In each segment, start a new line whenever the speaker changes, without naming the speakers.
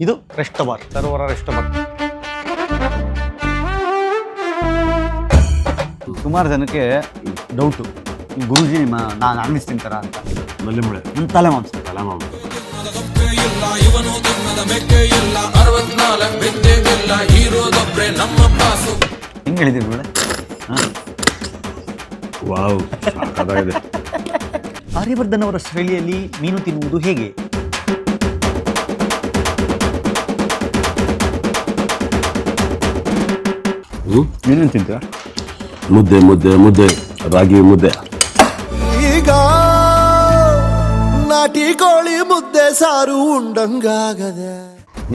ಇದು rest bar, ಸರೋವರ rest bar. ಸುಮಾರು ಜನಕ್ಕೆ ಡೌಟು, ಗುರುಜಿ ನಿಮ್ಮ ನಾನ್ ವೆಜ್ ತಿಂತಾರ ಅಂತ.
ನಲ್ಲಿಮುಳೆ
ತಲೆ ಮಾಂಸ. ಹೆಂಗೆ ಹೇಳಿದ್ದೀರಿ ಮೇಡ?
ವಾವ್, ಸಾಕಾಗಿದೆ.
ಆರ್ಯವರ್ಧನ್ ಅವರ ಶೈಲಿಯಲ್ಲಿ ಮೀನು ತಿನ್ನುವುದು ಹೇಗೆ? ಏನೇನು ತಿಂತೀರಾ?
ಮುದ್ದೆ ಮುದ್ದೆ ಮುದ್ದೆ, ರಾಗಿ ಮುದ್ದೆ.
ಈಗ ನಾಟಿ ಕೋಳಿ ಮುದ್ದೆ ಸಾರು ಉಂಡಂಗಾಗದೆ.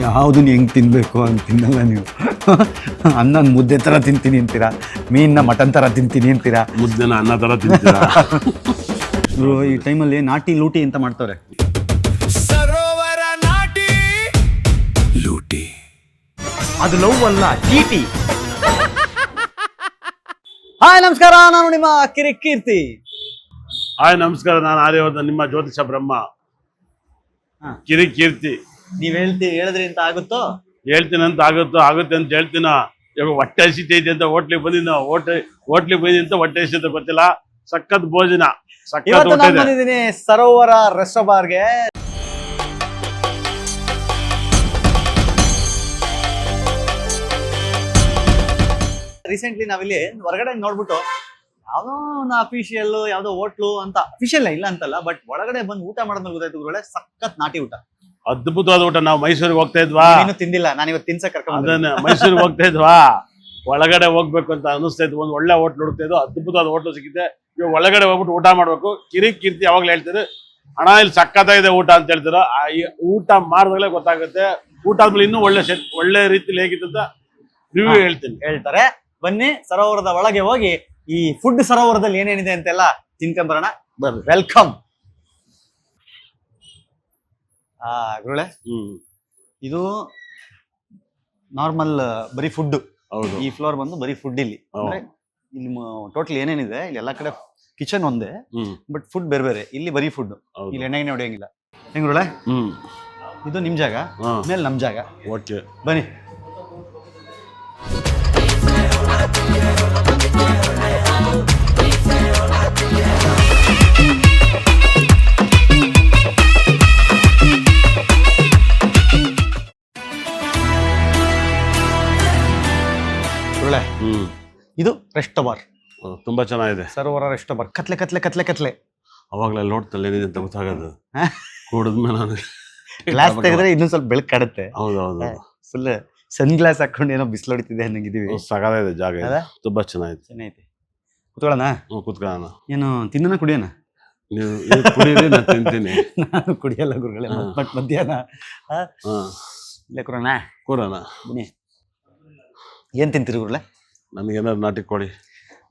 ಯಾವುದನ್ನ ಹೆಂಗೆ ತಿನ್ನಬೇಕು ಅಂತ ತಿನ್ನಲ್ಲ ನೀವು. ಅನ್ನನ ಮುದ್ದೆ ಥರ ತಿಂತೀನಿ ಅಂತೀರಾ, ಮೀನನ್ನ ಮಟನ್ ಥರ ತಿಂತೀನಿ ಅಂತೀರಾ,
ಮುದ್ದೆನ ಅನ್ನ ಥರ ತಿಂತೀರಾ.
ಈ ಟೈಮಲ್ಲಿ ನಾಟಿ ಲೂಟಿ ಅಂತ ಮಾಡ್ತಾರೆ.
ಸರೋವರ ನಾಟಿ ಲೂಟಿ,
ಅದು ಲವ್ ಅಲ್ಲ, ಚೀಟಿ. ಹಾಯ್ ನಮಸ್ಕಾರ, ನಾನು ನಿಮ್ಮ ಕಿರಿಕೀರ್ತಿ.
ಹಾಯ್ ನಮಸ್ಕಾರ, ನಾನು ಆರ್ಯವರ್ಧನ್, ನಿಮ್ಮ ಜ್ಯೋತಿಷ ಬ್ರಹ್ಮ ಕಿರಿಕೀರ್ತಿ.
ನೀವ್ ಹೇಳಿದ್ರಿ ಅಂತ ಆಗುತ್ತೋ?
ಹೇಳ್ತೀನಿ ಅಂತ ಆಗುತ್ತೆ ಅಂತ ಹೇಳ್ತೀನ. ಇವಾಗ ಹೊಟ್ಟೆ ಹಸಿತೈತಿ ಅಂತ ಹೋಟ್ಲಿಗೆ ಬಂದಿನ, ಹೋಟ್ಲಿಗೆ ಬಂದಿ ಅಂತ ಹೊಟ್ಟೆ ಹಸಿತ ಗೊತ್ತಿಲ್ಲ. ಸಖತ್ ಭೋಜನ, ಸಖತ್
ಇವತ್ತು
ಊಟ
ನಾನು
ಇದೆ.
ಬಂದಿದ್ದೀನಿ ಸರೋವರ ರೆಸ್ಟೋಬಾರ್ಗೆ. ರೀಸೆಂಟ್ಲಿ ನಾವಿಲ್ಲಿ ಹೊರಗಡೆ ನೋಡ್ಬಿಟ್ಟು ಯಾವ್ದೋ ಒಂದು ಅಫಿಷಿಯಲ್ ಯಾವ್ದೋ ಹೋಟ್ಲು ಅಂತ, ಅಫಿಷಿಯಲ್ ಇಲ್ಲ ಅಂತಲ್ಲ, ಬಟ್ ಒಳಗಡೆ ಬಂದು ಊಟ ಮಾಡೋದ್ಮೇಲೆ ಗೊತ್ತಾಯ್ತು ಗುರುಗಳೇ, ಸಖತ್ ನಾಟಿ ಊಟ,
ಅದ್ಭುತವಾದ ಊಟ. ನಾವು ಮೈಸೂರಿಗೆ ಹೋಗ್ತಾ ಇದ್ವಾ,
ಏನು ತಿಂದಿಲ್ಲ ನಾನು ಇವತ್ತು, ತಿನ್ಸಕ್ ಕರ್ಕೊಂಡು
ಅದನ್ನ ಮೈಸೂರಿಗೆ ಹೋಗ್ತಾ ಇದ್ವಾ, ಒಳಗಡೆ ಹೋಗ್ಬೇಕು ಅಂತ ಅನಿಸ್ತಾ ಇದ್ವು. ಒಂದು ಒಳ್ಳೆ ಹೋಟ್ಲ್ ಹುಡುಕ್ತಾ ಇದ್ವು, ಅದ್ಭುತವಾದ ಹೋಟ್ಲು ಸಿಕ್ಕಿದೆ. ಇವಾಗ ಒಳಗಡೆ ಹೋಗ್ಬಿಟ್ಟು ಊಟ ಮಾಡ್ಬೇಕು. ಕಿರಿಕೀರ್ತಿ ಯಾವಾಗ್ಲೂ ಹೇಳ್ತಾರೆ, ಹಣ ಇಲ್ಲಿ ಸಕ್ಕತ್ತಾಗಿದೆ ಊಟ ಅಂತ ಹೇಳ್ತಾರ. ಊಟ ಮಾಡಿದಾಗಲೇ ಗೊತ್ತಾಗುತ್ತೆ. ಊಟ ಆದ್ಮೇಲೆ ಇನ್ನೂ ಒಳ್ಳೆ ರೀತಿಲಿ ಹೇಗಿತ್ತು ಅಂತ ರಿವ್ಯೂ ಹೇಳ್ತಾರೆ.
ಬನ್ನಿ ಸರೋವರದ ಒಳಗೆ ಹೋಗಿ ಈ ಫುಡ್ ಸರೋವರದಲ್ಲಿ ಏನೇನಿದೆ ಅಂತೆಲ್ಲ ತಿನ್ಕೊಂಬರೋಣ. ವೆಲ್ಕಮ್. ಗುರುಳೆ, ಇದು ನಾರ್ಮಲ್ ಬರೀ ಫುಡ್.
ಹೌದು,
ಈ ಫ್ಲೋರ್ ಬಂದು ಬರೀ ಫುಡ್. ಇಲ್ಲಿ ಅಂದ್ರೆ ಇಲ್ಲಿ ಟೋಟಲ್ ಏನೇನಿದೆ, ಇಲ್ಲಿ ಎಲ್ಲಾ ಕಡೆ ಕಿಚನ್ ಒಂದೇ, ಬಟ್ ಫುಡ್ ಬೇರೆ ಬೇರೆ. ಇಲ್ಲಿ ಬರೀ ಫುಡ್, ಇಲ್ಲಿ ಎಣ್ಣೆ ಹೊಡೆಯಂಗಿಲ್ಲ. ಹೆಂಗ್ ಗುರುಳೆ? ಇದು ನಿಮ್ ಜಾಗ, ಮೇಲೆ ನಮ್ ಜಾಗ.
ಓಕೆ,
ಬನ್ನಿ. ಇದು ರೆಸ್ಟ್ ಬಾರ್,
ತುಂಬಾ ಚೆನ್ನಾಗಿದೆ.
ಸರೋವರ ರೆಸ್ಟ್ ಬಾರ್. ಕತ್ಲೆ ಕತ್ಲೆ ಕತ್ಲೆ ಕತ್ಲೆ.
ಅವಾಗ್ಲೇ ನೋಡ್ತಲ್ಲ ಏನಿದೆ ಅಂತ ಗೊತ್ತಾಗೋದು. ಕುಡಿದ್ಮೇಲೆ ನನಗೆ
ಗ್ಲಾಸ್ ತೆಗೆದ್ರೆ ಇನ್ನೊಂದ್ ಸ್ವಲ್ಪ ಬೆಳಕು ಕಾಡುತ್ತೆ.
ಹೌದೌದು,
ಫುಲ್ ಸನ್ ಗ್ಲಾಸ್ ಹಾಕೊಂಡು ಏನೋ ಬಿಸಿಲು ಹೊಡಿತಿದೆ ಅನ್ನಂಗಿದೀವಿ.
ಸಗದ ಜಾಗ ಇದೆ, ತುಂಬಾ ಚೆನ್ನಾಗಿದೆ.
ಚೆನ್ನಾಗೈತೆ. ಕುತ್ಕೊಳ್ಳೋಣ?
ಕುತ್ಕೊಳ್ಳೋಣ.
ಏನು ತಿನ್ನೋಣ ಕುಡಿಯೋಣ?
ನೀವು ಕುಡಿಯಿರಿ, ನಾನು ತಿಂತೀನಿ.
ನಾನು ಕುಡಿಯಲ್ಲ ಗುರುಗಳೇ, ಬಟ್ ಮಧ್ಯಾಹ್ನ ಇಲ್ಲೇ ಕೂರೋಣ.
ಕೂರೋಣ,
ಬನ್ನಿ. ಏನ್ ತಿಂತೀರಿ ಗುರುಗಳೇ?
ನನಗೇನಾದ್ರು ನಾಟಿ ಕೋಳಿ.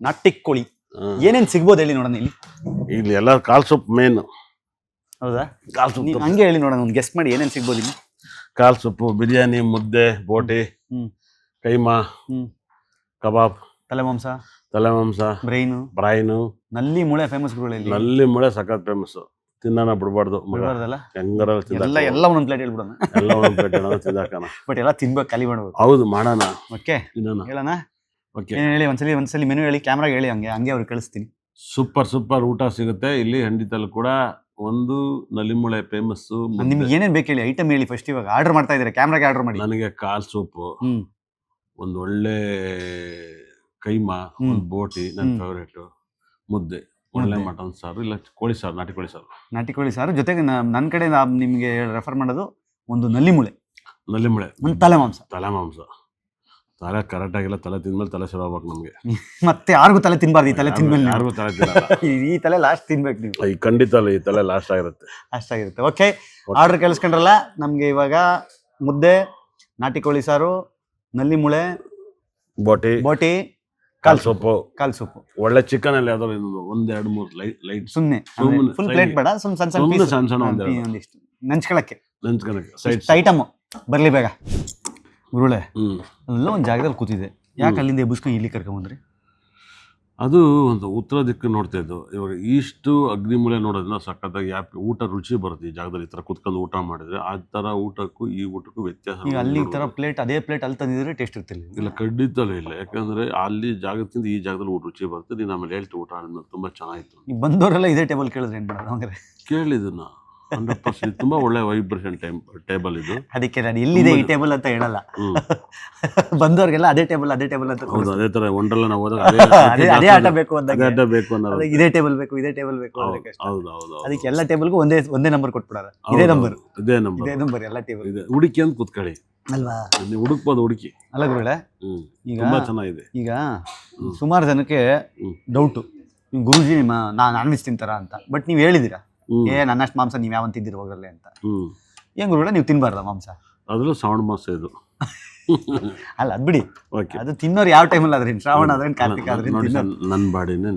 ನಾಟಿ ಕೋಳಿ ಏನೇನ್ ಸಿಗ್ಬೋದು ಹೇಳಿ ನೋಡೋಣ.
ಇಲ್ಲಿ ಎಲ್ಲ ಕಾಲ್ ಸೊಪ್ಪು ಮೇನ್.
ಹೌದಾ?
ಕಾಲ್ ಸೊಪ್ಪು
ಹಂಗೆ ಹೇಳಿ ನೋಡೋಣ, ಒಂದು ಗೆಸ್ಟ್ ಮಾಡಿ ಏನೇನ್ ಸಿಗ್ಬೋದು ಇಲ್ಲಿ.
ಕಾಲ್ ಸೊಪ್ಪು, ಬಿರಿಯಾನಿ, ಮುದ್ದೆ, ಬೋಟಿ, ಕೈಮಾ, ಕಬಾಬ್,
ತಲೆ ಮಾಂಸ,
ಬ್ರೈನು,
ನಲ್ಲಿ ಮೂಳೆ ಫೇಮಸ್ ಗುರುಗಳಲ್ಲಿ.
ನಲ್ಲಿ ಮೂಳೆ ಸಖತ್ ಫೇಮಸ್. ತಿನ್ನೋಣ ಬಿಡ್ಬಾರ್ದು, ಹೆಂಗಾರ
ಎಲ್ಲ ಒಂದೊಂದ್ ಪ್ಲೇಟ್ ಹೇಳ್ಬಿಡೋಣ.
ಎಲ್ಲ ಒಂದೊಂದ್ ಪ್ಲೇಟ್ ತಿಂದಾಕಣ.
ಬಟ್ ಎಲ್ಲ ತಿನ್ಬೇಕು, ಖಾಲಿ ಮಾಡ್ಬೇಕು.
ಹೌದು, ಮಾಡೋಣ.
ಓಕೆ, ಹೇಳೋಣ. ಹೇಳಿ ಒಂದ್ಸಲಿ ಮೆನು ಹೇಳಿ, ಕ್ಯಾಮ್ರಾಗೆ ಹೇಳಿ, ಹಂಗೆ ಅವ್ರಿಗೆ ಕಳಿಸ್ತೀನಿ.
ಸೂಪರ್ ಊಟ ಸಿಗುತ್ತೆ ಇಲ್ಲಿ. ಹಂಡಿತಲ್ಲಿ ಕೂಡ ಒಂದು ನಲಿಮುಳೆ ಫೇಮಸ್.
ನಿಮ್ಗೆ ಏನೇನ್ ಬೇಕು ಹೇಳಿ, ಐಟಮ್ ಹೇಳಿ ಫಸ್ಟ್. ಇವಾಗ ಆರ್ಡರ್ ಮಾಡ್ತಾ ಇದ್ದಾರೆ, ಕ್ಯಾಮ್ರಾಗೆ ಆರ್ಡರ್ ಮಾಡಿ.
ನನಗೆ ಕಾಲ್ ಸೂಪು, ಒಂದು ಒಳ್ಳೆ ಕೈಮಾ, ಒಂದು ಬೋಟಿ ನನ್ನ ಫೇವ್ರೇಟ್, ಮುದ್ದೆ, ಒಳ್ಳೆ ಮಟನ್ ಸಾರು, ಇಲ್ಲ ಕೋಳಿ ಸಾರು, ನಾಟಿ ಕೋಳಿ ಸಾರು ಜೊತೆಗೆ ನನ್ನ ಕಡೆ ನಿಮ್ಗೆ ರೆಫರ್ ಮಾಡೋದು ಒಂದು ನಲ್ಲಿಮುಳೆ, ಒಂದು ತಲೆ ಮಾಂಸ. ತಲೆ ಕರೆಕ್ಟ್ ಆಗಿಲ್ಲ. ತಲೆ ತಿಂದ್ಮೇಲೆ ತಲೆ ಶುರು ಆಗ್ಬೇಕು ನಮ್ಗೆ. ಮತ್ತೆ ಯಾರಿಗೂ ತಲೆ ತಿನ್ಬಾರ್ದು. ಈ ತಲೆ ತಿಂದ್ಮೇಲೆ ಯಾರಿಗೂ ತಲೆ ತಿನ್ನಲ್ಲ.
ಈ ತಲೆ ಲಾಸ್ಟ್ ತಿನ್ಬೇಕು ನೀವು.
ಈ ಖಂಡಿತ ಅಲ್ಲ, ಈ ತಲೆ ಲಾಸ್ಟ್ ಆಗಿರುತ್ತೆ.
ಓಕೆ, ಆರ್ಡರ್ ಕೇಳಿಸ್ಕೊಂಡ್ರಲ್ಲ. ನಮ್ಗೆ ಇವಾಗ ಮುದ್ದೆ, ನಾಟಿ ಕೋಳಿ ಸಾರು, ನಲ್ಲಿಮುಳೆ, ಬೋಟಿ, ಕಾಲ್ ಸೊಪ್ಪು,
ಒಳ್ಳೆ ಚಿಕನ್ ಅಲ್ಲಿ ಯಾವ್ದಾದ್ರು 1, 2, 3 ಲೈಟ್,
ಸುಮ್ಮನೆ ಫುಲ್ ಪ್ಲೇಟ್ ಬೇಡ, ಸಣ್ಣ ಒಂದಿಷ್ಟು ನೆಂಚ್ಕೊಳಕ್ಕೆ ಐಟಮ್ ಬರ್ಲಿ ಬೇಗ. ಗುರುಳೆ, ಅಲ್ಲ ಒಂದು ಜಾಗದಲ್ಲಿ ಕೂತಿದೆ, ಯಾಕೆ ಅಲ್ಲಿಂದ ಎಬ್ಬಿಸ್ಕೊಂಡು ಇಲ್ಲಿ ಕರ್ಕೊಂಬಂದ್ರಿ?
ಅದು ಒಂದು ಉತ್ತರ ದಿಕ್ಕು ನೋಡ್ತಾ ಇದ್ದು. ಇವಾಗ ಈಸ್ಟು ಅಗ್ನಿಮೂಲೆ ನೋಡೋದ್ರಿಂದ ಸಖತ್ತಾಗಿ ಊಟ ರುಚಿ ಬರುತ್ತೆ. ಈ ಜಾಗದಲ್ಲಿ ಈ ಥರ ಕುತ್ಕೊಂಡು ಊಟ ಮಾಡಿದ್ರೆ ಆ ಥರ ಊಟಕ್ಕೂ ಈ ಊಟಕ್ಕೂ ವ್ಯತ್ಯಾಸ
ಈಗ ಅಲ್ಲಿ ಈ ಥರ ಪ್ಲೇಟ್ ಅದೇ ಪ್ಲೇಟ್ ಅಲ್ಲಿ ತಂದಿದ್ರೆ ಟೇಸ್ಟ್ ಇರ್ತಿಲ್ಲ.
ಇಲ್ಲ, ಖಂಡಿತಲೂ ಇಲ್ಲ. ಯಾಕಂದರೆ ಅಲ್ಲಿ ಜಾಗಕ್ಕಿಂತ ಈ ಜಾಗದಲ್ಲಿ ರುಚಿ ಬರುತ್ತೆ. ನೀನು ಆಮೇಲೆ ಹೇಳ್ತು ಊಟ ಆದ್ಮೇಲೆ ತುಂಬ ಚೆನ್ನಾಗಿತ್ತು.
ಈಗ ಬಂದವರೆಲ್ಲ ಇದೇ ಟೇಬಲ್ ಕೇಳಿದ್ರೆ ಏನು ಮಾಡೋದು ಹಂಗಾರೆ?
ಕೇಳಿದನ್ನ 100% ತುಂಬ ಒಳ್ಳೆ ವೈಬ್ರೇಷನ್ ಟೇಬಲ್ ಇದು.
ಅದಕ್ಕೆ ನಾನು ಎಲ್ಲಿದೆ ಈ ಟೇಬಲ್ ಅಂತ ಹೇಳಲ್ಲ. ಬಂದವ್ರಿಗೆಲ್ಲ ಅದೇ ಟೇಬಲ್ ಅಂತ.
ಹೌದು, ಅದೇ ಥರ ಒಂಡ್ರಲ್ಲ ನಾವು ಹೋದಾಗ
ಅದೇ ಆಟ ಬೇಕು ಅಂದಾಗ
ಅದೇ ಬೇಕು ಅನ್ನೋದು.
ಇದೇ ಟೇಬಲ್ ಬೇಕು
ಹೌದು ಹೌದು.
ಅದಕ್ಕೆ ಎಲ್ಲ ಟೇಬಲ್ಗೂ ಒಂದೇ ನಂಬರ್ ಕೊಟ್ಬಿಡಾರ. ಇದೇ ನಂಬರ್ ಎಲ್ಲ ಟೇಬಲ್
ಇದೆ. ಹುಡುಕಿ ಅಂತ ಕೂತ್ಕೊಳ್ಳಿ
ಅಲ್ವಾ?
ನೀವು ಹುಡುಕ್ಬೋದು, ಹುಡುಕಿ
ಅಲ್ಲ ಗುರುಗಳೇ. ಈಗ
ತುಂಬಾ ಚೆನ್ನಾಗಿದೆ.
ಈಗ ಸುಮಾರು ಜನಕ್ಕೆ ಡೌಟು, ಗುರುಜಿ ನಿಮ್ಮ ನಾನ್ ವೆಜ್ ತಿಂತಾರ ಅಂತ. ಬಟ್ ನೀವು ಹೇಳಿದಿರಾ ನನ್ನಷ್ಟು ಮಾಂಸ ನೀವು ಯಾವನ್ ತಿಂದಿರ ಹೋಗಲ್ಲ ಅಂತ. ಏನ್ ಗುರುಗಳೇ, ನೀವು ತಿನ್ಬಾರ್ದ ಮಾಂಸ?
ಅದ್ರಲ್ಲೂ ಶ್ರಾವಣ ಮಾಸ ಇದು.
ಅಲ್ಲ ಅದ್ ಬಿಡಿ, ಅದು ತಿನ್ನೋರು ಯಾವ ಟೈಮಲ್ಲಿ ಆದ್ರೆ ಶ್ರಾವಣ ಆದ್ರೆ ಕಾರ್ತಿಕ ಆದ್ರೆ
ನನ್ನ ಬಾಡಿನೇ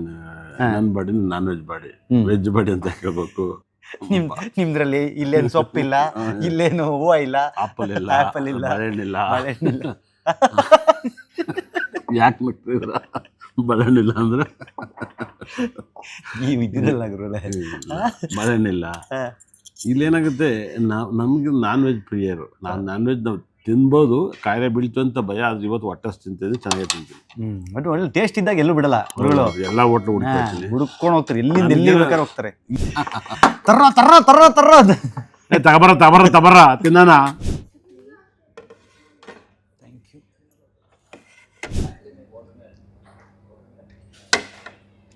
non veg body, veg body ಅಂತ ಹೇಳ್ಬೇಕು.
ನಿಮ್ದ್ರಲ್ಲಿ ಇಲ್ಲೇನು ಸೊಪ್ಪಿಲ್ಲ, ಇಲ್ಲೇನು ಹೂವು ಇಲ್ಲ,
ಆಪಲ್ ಇಲ್ಲ,
ಬಾಳೆಹಣ್ಣಿಲ್ಲ.
ಯಾಕೆ ಮಾಡ್ತಿದ್ರ ಬಾಳೆಹಣ್ಣಿಲ್ಲ ಅಂದ್ರೆ?
ನೀವು ಇದ್ದಿರಲ್ಲ ಗುರುಗಳೇ,
ಬಾಳೆಹಣ್ಣಿಲ್ಲ. ಇಲ್ಲೇನಾಗುತ್ತೆ, ನಮ್ಗೆ ನಾನ್ ವೆಜ್ ಪ್ರಿಯರು. ನಾನ್ ವೆಜ್ ನಾವು ತಿನ್ಬೋದು, ಕಾಯಿಲೆ ಬೀಳ್ತು ಅಂತ ಭಯ. ಆದ್ರೆ ಇವತ್ತು ಹೊಟ್ಟೆ ತಿಂತಿದ್ದೆ, ಚೆನ್ನಾಗಿ ತಿಂತೀನಿ.
ಬಟ್ ಒಳ್ಳೆ ಟೇಸ್ಟ್ ಇದ್ದಾಗ ಎಲ್ಲೂ ಬಿಡಲ್ಲ ಗುರುಗಳು.
ಎಲ್ಲ ಹೋಟ್ಲು
ಹುಡುಕೊಂಡು ಹೋಗ್ತಾರೆ, ಎಲ್ಲಿಂದ ಎಲ್ಲಿ ಬೇಕಾದ್ರೆ ಹೋಗ್ತಾರೆ. ತರ್ರ
ತಬರ ತಿನ್ನೋಣ.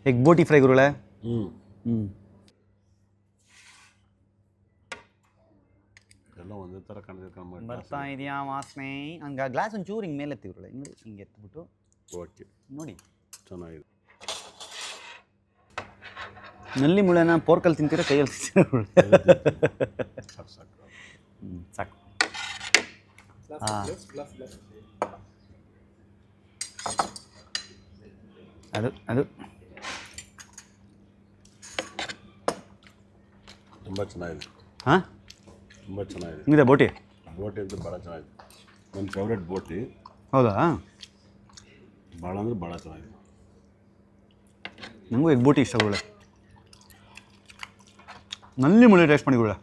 ಎಗ್ ಬೋಟಿ ಫ್ರೈ ಗುರುಗಳೇ.
ಎಲ್ಲ ಒಂದೇ ಥರ ಕಾಣ್ಬೇಕು.
ಬರ್ತಾ ಇದೆಯಾ ವಾಸನೆ? ಹಂಗೆ ಗ್ಲಾಸ್ ಒಂಚೂರು ಹಿಂಗೆ ಮೇಲೆ ಎತ್ತಿ ಗುರುಗಳೇ, ಹಿಂಗೆ ಎತ್ಬಿಟ್ಟು.
ಓಕೆ,
ನೋಡಿ
ಚೆನ್ನಾಗಿದೆ.
ನಲ್ಲಿ ಮುಳೆನ ಪೋರ್ಕಲ್ಲಿ ತಿಂತೀರಾ, ಕೈಯಲ್ಲಿ ತಿಂತೀರಾ? ಸಾಕು. ಅದು
ತುಂಬ ಚೆನ್ನಾಗಿದೆ.
ಹಾಂ,
ತುಂಬ ಚೆನ್ನಾಗಿದೆ.
ಹಿಂಗಿದೆ ಬೋಟಿ
ಅಂತೂ ಭಾಳ ಚೆನ್ನಾಗಿದೆ. ನನ್ನ ಫೇವ್ರೆಟ್ ಬೋಟಿ.
ಹೌದಾ?
ಭಾಳ ಅಂದರೆ ಭಾಳ ಚೆನ್ನಾಗಿದೆ.
ನನಗೂ ಎಗ್ ಬೋಟಿ ಇಷ್ಟ ಗುರುಗಳೇ. ನಲ್ಲಿ ಮುಳೆ ಟೇಸ್ಟ್ ಮಾಡಿ ಗುರುಗಳೇ.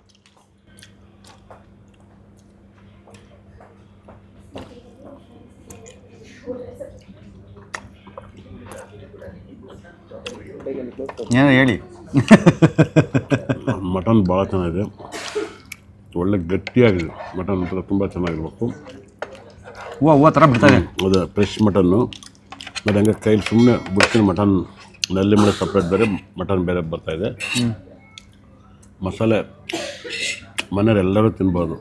ಏನೋ ಹೇಳಿ.
ಮಟನ್ ಭಾಳ ಚೆನ್ನಾಗಿದೆ, ಒಳ್ಳೆ ಗಟ್ಟಿಯಾಗಿದೆ. ಮಟನ್ ಒಂಥರ ತುಂಬ ಚೆನ್ನಾಗಿರ್ಬೇಕು.
ಹೂವು ಥರ ಬಿಡ್ತಾರೆ.
ಅದು ಫ್ರೆಶ್ ಮಟನ್ನು. ಮತ್ತು ಹಂಗೆ ಕೈಲಿ ಸುಮ್ಮನೆ ಬಿಡ್ತೀನಿ. ಮಟನ್ ನಲ್ಲಿ ಮುಳೆ ಸಪ್ರೇಟ್ ಬೇರೆ, ಮಟನ್ ಬೇರೆ ಬರ್ತಾಯಿದೆ. ಮಸಾಲೆ ಮನೇಲಿ ಎಲ್ಲರೂ ತಿನ್ಬೋದು,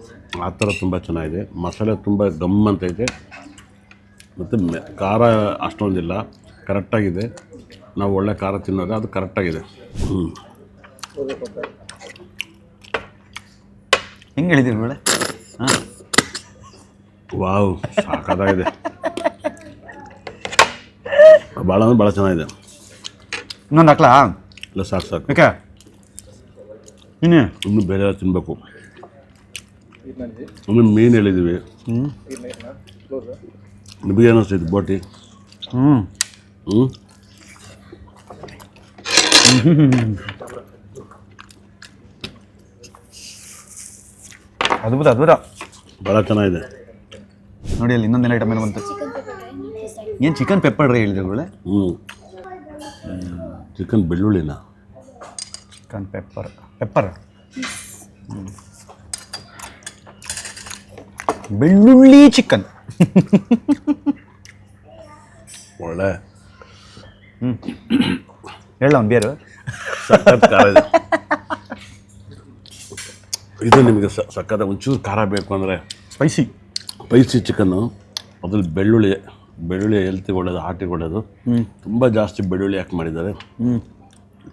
ಆ ಥರ ತುಂಬ ಚೆನ್ನಾಗಿದೆ. ಮಸಾಲೆ ತುಂಬ ಗಮ್ ಅಂತೈತೆ. ಮತ್ತು ಖಾರ ಅಷ್ಟೊಂದಿಲ್ಲ, ಕರೆಕ್ಟಾಗಿದೆ. ನಾವು ಒಳ್ಳೆ ಖಾರ ತಿನ್ನೋದು, ಅದು ಕರೆಕ್ಟಾಗಿದೆ.
ಹೆಂಗೆ ಹೇಳಿದ್ದೀರಿ ಮೇಡಮ್? ಹಾಂ,
ವಾವ್, ಸಾಕಾಗಿದೆ. ಭಾಳ ಅಂದರೆ ಭಾಳ ಚೆನ್ನಾಗಿದೆ.
ಇನ್ನೊಂದು ಹಾಕ್ಲಾ?
ಇಲ್ಲ, ಸಾಕು.
ಯಾಕೆ
ಇನ್ನೂ ಬೇರೆ ಎಲ್ಲ ತಿನ್ನಬೇಕು. ಇನ್ನು ಮೀನು ಹೇಳಿದ್ದೀವಿ. ನಿಮಗೆ ಅನ್ನಿಸ್ತೈತೆ ಬೋಟಿ?
ಅದ್ಭುತ
ಭಾಳ ಚೆನ್ನಾಗಿದೆ.
ನೋಡಿ ಅಲ್ಲಿ ಇನ್ನೊಂದೇನು ಐಟಮ್ ಏನು ಬಂತು? ಏನು ಚಿಕನ್ ಪೆಪ್ಪರ್ ಡ್ರೈ ಹೇಳಿದ್ರುಗಳೇ?
ಚಿಕನ್ ಬೆಳ್ಳುಳ್ಳಿನ
ಚಿಕನ್ ಪೆಪ್ಪರ್ ಬೆಳ್ಳುಳ್ಳಿ ಚಿಕನ್.
ಒಳ್ಳೆ
ಹೇಳ ಒಂದು ಬೇರು.
ಇದು ನಿಮಗೆ ಸಕ್ಕತ್ತ. ಒಂಚೂರು ಖಾರ ಬೇಕು ಅಂದರೆ
ಸ್ಪೈಸಿ
ಚಿಕನ್ನು. ಅದ್ರಲ್ಲಿ ಬೆಳ್ಳುಳ್ಳಿ ಹೆಲ್ತಿಗೆ ಒಳ್ಳೇದು, ಹಾರ್ಟಿಗೆ ಒಳ್ಳೇದು. ತುಂಬ ಜಾಸ್ತಿ ಬೆಳ್ಳುಳ್ಳಿ ಹಾಕಿ ಮಾಡಿದ್ದಾರೆ,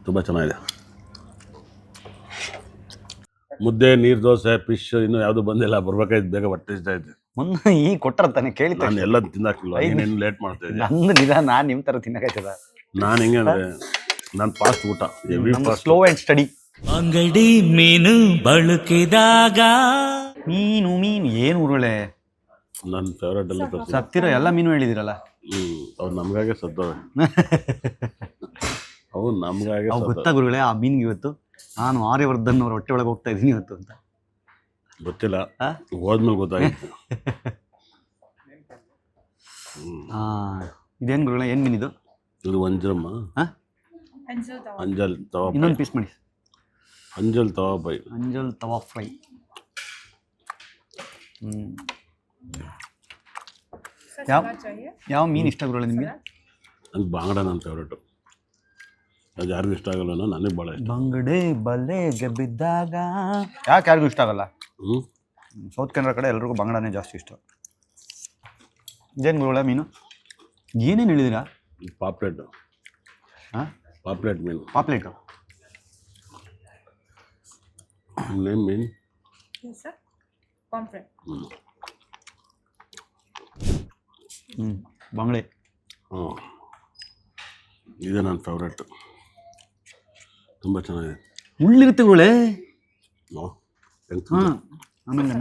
ತುಂಬ ಚೆನ್ನಾಗಿದೆ. ಮುದ್ದೆ, ನೀರು ದೋಸೆ, ಫಿಶ್ ಇನ್ನೂ ಯಾವುದು ಬಂದಿಲ್ಲ. ಬರ್ಬೇಕಾಯ್ತು, ಬೇಗ ಹೊಟ್ಟೆ ಇಷ್ಟ.
ಮೊನ್ನೆ ಈ ಕೊಟ್ಟರ ತಾನೆ ಕೇಳಿ
ನಾನು ಎಲ್ಲ ತಿನ್ನಕ್ಕಿಲ್ಲ, ಏನೇನು ಲೇಟ್ ಮಾಡ್ತಾ ಇದ್ದೆ.
ನಂದು ನಿಧಾನ, ನಾನು ನಿಮ್ಮ ಥರ ತಿನ್ನಕಾಯ್ತದ.
ನಾನು ಹೆಂಗೆ ಅಂದರೆ ನಾನು ಫಾಸ್ಟ್ ಊಟ,
ಸ್ಲೋ ಆ್ಯಂಡ್ ಸ್ಟಡಿ.
ಅಂಗಡಿ ಮೀನು ಬಳಕಿದಾಗ
ಮೀನು ಏನು ಉರುಳೆ?
ನನ್ನ ಫೇವ್ರೇಟ್ ಎಲ್ಲ
ಸತ್ತಿರೋ ಎಲ್ಲ ಮೀನು ಹೇಳಿದಿರಲ್ಲ.
ಅವ್ರು ನಮಗಾಗೆ ಸತ್ತವೆ. ಅವು ನಮಗಾಗೆ
ಅವು ಗೊತ್ತಾ ಗುರುಗಳೇ ಆ ಮೀನ್ಗೆ ಇವತ್ತು ನಾನು ಆರ್ಯವರ್ಧನ್ ಅವ್ರ ಹೊಟ್ಟೆ ಒಳಗೆ ಹೋಗ್ತಾ ಇದ್ದೀನಿ ಇವತ್ತು ಅಂತ
ಗೊತ್ತಿಲ್ಲ, ಹೋದ್ಮೇಲೆ ಗೊತ್ತಾಗಿತ್ತು.
ಇದೇನು ಗುರುಗಳೇ, ಏನು ಮೀನಿದು?
ಇದು ವಂಜರಮ್ಮ, ಅಂಜಲ್ ತವಾ,
ಇನ್ನೊಂದು ಪೀಸ್ ಮಾಡಿ.
ಅಂಜಲ್ ತವಾ ಬೈ,
ಅಂಜಲ್ ತವಾ ಫ್ರೈ. ಯಾವ ಮೀನು ಇಷ್ಟ ಗುರುಗಳೇ ನಿಮಗೆ?
ನಂಗೆ ಬಾಂಗಡ ನನ್ನ ಫೇವ್ರೇಟು. ಅದು ಯಾರಿಗೂ ಇಷ್ಟ ಆಗಲ್ಲ, ನನಗೆ ಭಾಳ ಇಷ್ಟ.
ಬಂಗಡೆ ಬಲೆಗೆ ಬಿದ್ದಾಗ ಯಾಕೆ ಯಾರಿಗೂ ಇಷ್ಟ ಆಗಲ್ಲ? ಸೌತ್ ಕನ್ನಡ ಕಡೆ ಎಲ್ರಿಗೂ ಬಂಗಡನೇ ಜಾಸ್ತಿ ಇಷ್ಟ. ಇದೇನು ಗುರುಗಳೇ ಮೀನು? ಏನೇನು ಹೇಳಿದಿರಾ?
ಪಾಪ್ಲೆಟ್.
ಹಾಂ,
ಪಾಪ್ಲೆಟ್ ಮೀನು.
ಪಾಪ್ಲೆಟು
ನೇಮ್ ಮೀನು.
ಬಂಗಡೆ.
ಇದೆ ನನ್ನ ಫೇವ್ರೇಟು, ತುಂಬ ಚೆನ್ನಾಗಿದೆ.
ಮುಳ್ಳಿರುತ್ತೆ ಗುರುಗಳೇ.
ಹಾಂ,
ಆಮೇಲೆ